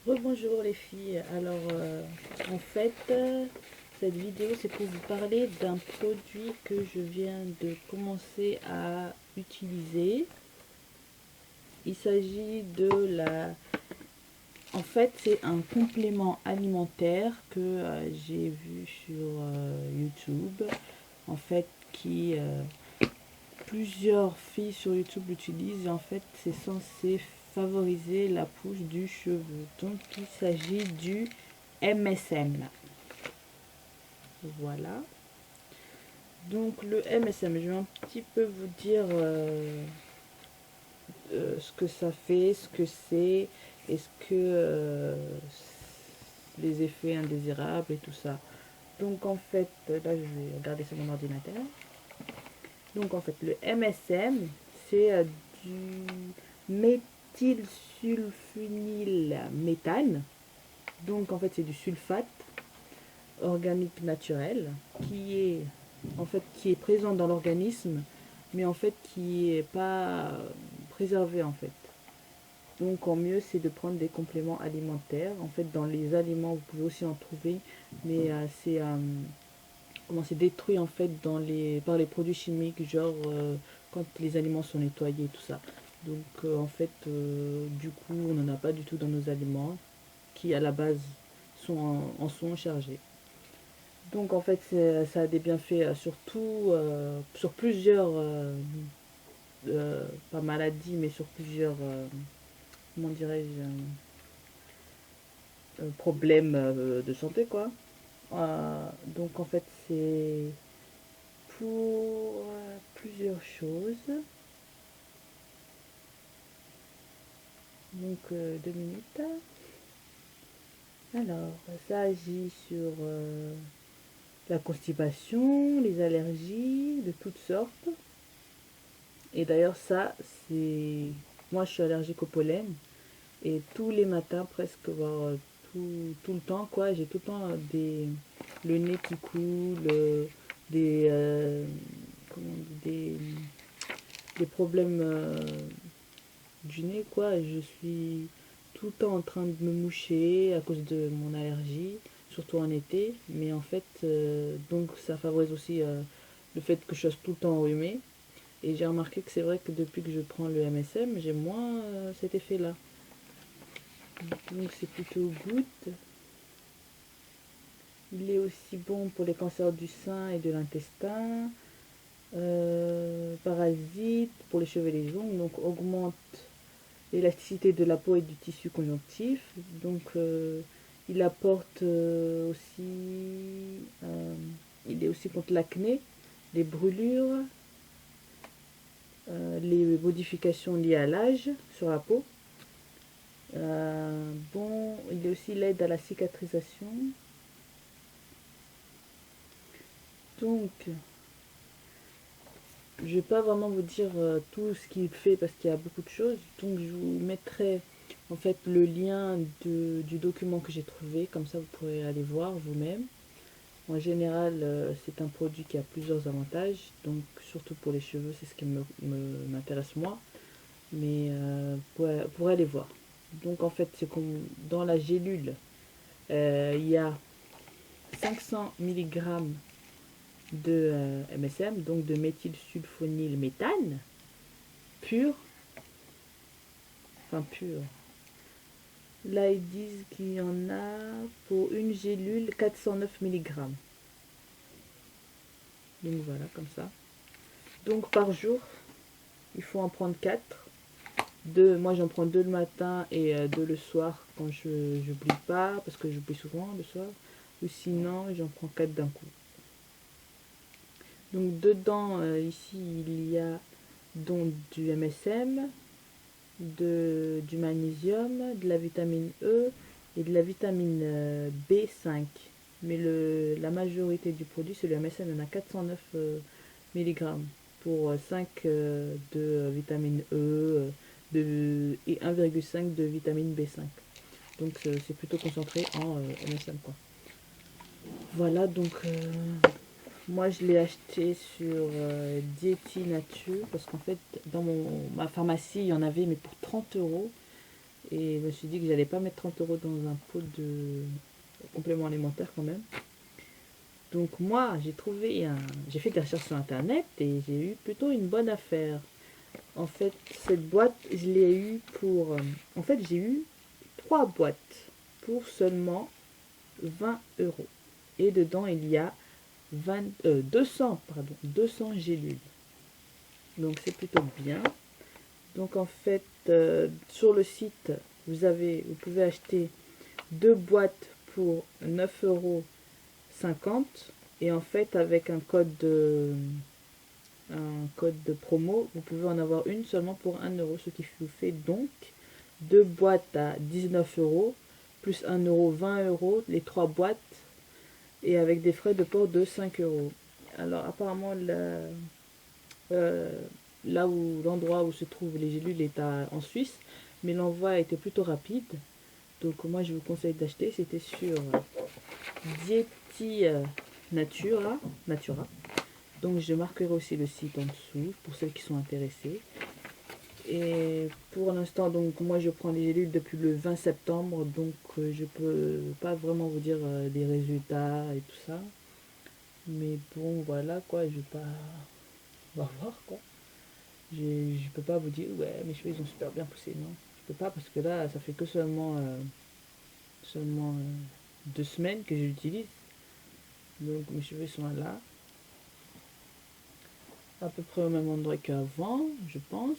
Rebonjour les filles. Alors, en fait, cette vidéo c'est pour vous parler d'un produit que je viens de commencer à utiliser. Il s'agit de la... En fait, c'est un complément alimentaire que j'ai vu sur YouTube. En fait, qui plusieurs filles sur YouTube l'utilisent. Et en fait, c'est censé favoriser la pousse du cheveu. Donc, il s'agit du MSM. Voilà. Donc le MSM, je vais un petit peu vous dire ce que ça fait, ce que c'est, est-ce que les effets indésirables et tout ça. Donc en fait, là je vais regarder sur mon ordinateur. Donc en fait, le MSM, c'est du méthylsulfonylméthane. Donc en fait, c'est du sulfate organique naturel qui est présent dans l'organisme, mais en fait qui est pas préservé en fait. Donc en mieux c'est de prendre des compléments alimentaires. En fait dans les aliments vous pouvez aussi en trouver, mais c'est détruit en fait par les produits chimiques, genre quand les aliments sont nettoyés et tout ça. Donc en fait du coup on n'en a pas du tout dans nos aliments qui à la base en sont chargés. Donc en fait, ça a des bienfaits surtout sur plusieurs, pas maladies, mais sur plusieurs, comment dirais-je, problèmes de santé, quoi. Donc en fait, c'est pour plusieurs choses. Donc 2 minutes. Alors, ça agit sur la constipation, les allergies de toutes sortes. Et d'ailleurs, ça, c'est... Moi, je suis allergique au pollen. Et tous les matins, presque, voire tout le temps, quoi, j'ai tout le temps le nez qui coule, des, comment on dit, des problèmes du nez, quoi. Je suis tout le temps en train de me moucher à cause de mon allergie, surtout en été. Mais en fait, donc ça favorise aussi le fait que je sois tout le temps enrhumée. Et j'ai remarqué que c'est vrai que depuis que je prends le MSM, j'ai moins cet effet-là. Donc c'est plutôt good. Il est aussi bon pour les cancers du sein et de l'intestin. Parasite pour les cheveux et les ongles. Donc augmente l'élasticité de la peau et du tissu conjonctif. Donc il apporte aussi... il est aussi contre l'acné, les brûlures, les modifications liées à l'âge sur la peau. Bon, il est aussi l'aide à la cicatrisation. Donc, je vais pas vraiment vous dire tout ce qu'il fait parce qu'il y a beaucoup de choses. Donc, je vous mettrai en fait le lien du document que j'ai trouvé. Comme ça, vous pourrez aller voir vous-même. En général, c'est un produit qui a plusieurs avantages. Donc, surtout pour les cheveux, c'est ce qui m'intéresse moi. Mais pour aller voir. Donc, en fait, c'est comme dans la gélule, il y a 500 mg de MSM, donc de méthylsulfonylméthane, pur, enfin pur. Là, ils disent qu'il y en a pour une gélule 409 mg. Donc voilà, comme ça. Donc par jour, il faut en prendre 4. Deux, moi j'en prends 2 le matin et 2 le soir quand je n'oublie pas, parce que j'oublie souvent le soir. Ou sinon, j'en prends 4 d'un coup. Donc dedans, ici, il y a donc du MSM, du magnésium, de la vitamine E et de la vitamine B5. Mais la majorité du produit, c'est le MSM, il y en a 409 mg pour 5 de vitamine E et 1,5 de vitamine B5. Donc c'est plutôt concentré en MSM, quoi. Voilà, donc moi je l'ai acheté sur Dieti Nature parce qu'en fait dans ma pharmacie il y en avait mais pour 30 euros. Et je me suis dit que j'allais pas mettre 30 € dans un pot de complément alimentaire quand même. Donc moi, j'ai fait des recherches sur internet et j'ai eu plutôt une bonne affaire. En fait, cette boîte, je l'ai eu pour... en fait, j'ai eu 3 boîtes pour seulement 20 €. Et dedans, il y a 200 gélules. Donc c'est plutôt bien. Donc en fait, sur le site, vous pouvez acheter 2 boîtes pour 9,50 € et en fait avec un code de promo, vous pouvez en avoir une seulement pour 1 €, ce qui vous fait donc 2 boîtes à 19 € plus 1 €, 20 €, les 3 boîtes et avec des frais de port de 5 €. Alors apparemment euh, là où l'endroit où se trouvent les gélules est en Suisse, mais l'envoi a été plutôt rapide. Donc moi je vous conseille d'acheter, c'était sur Dieti Natura. Donc je marquerai aussi le site en dessous pour ceux qui sont intéressés. Et pour l'instant, donc moi je prends les gélules depuis le 20 septembre, donc je peux pas vraiment vous dire des résultats et tout ça. Mais bon, voilà quoi, je vais pas. On va voir quoi. Je peux pas vous dire, ouais, mes cheveux ils ont super bien poussé, non. Je peux pas parce que là, ça fait que seulement 2 semaines que j'utilise. Donc mes cheveux sont là, à peu près au même endroit qu'avant, je pense.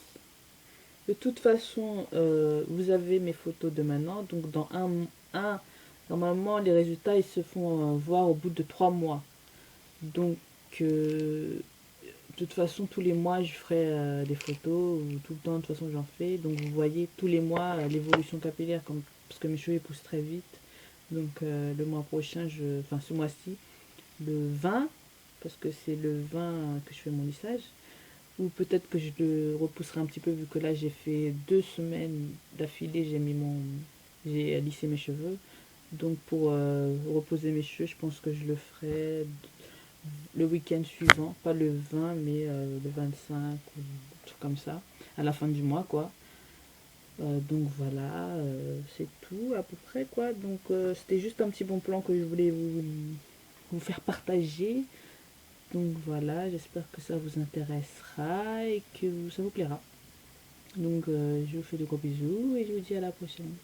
De toute façon, vous avez mes photos de maintenant. Donc dans normalement les résultats ils se font voir au bout de 3 mois. Donc de toute façon tous les mois je ferai des photos, ou tout le temps de toute façon j'en fais. Donc vous voyez tous les mois l'évolution capillaire, parce que mes cheveux ils poussent très vite. Donc le mois prochain, enfin ce mois-ci, le 20, parce que c'est le 20 que je fais mon lissage. Ou peut-être que je le repousserai un petit peu vu que là j'ai fait 2 semaines d'affilée, j'ai lissé mes cheveux. Donc pour reposer mes cheveux, je pense que je le ferai le week-end suivant, pas le 20 mais le 25 ou un truc comme ça, à la fin du mois quoi. Donc voilà, c'est tout à peu près quoi. Donc c'était juste un petit bon plan que je voulais vous faire partager. Donc voilà, j'espère que ça vous intéressera et que ça vous plaira. Donc je vous fais de gros bisous et je vous dis à la prochaine.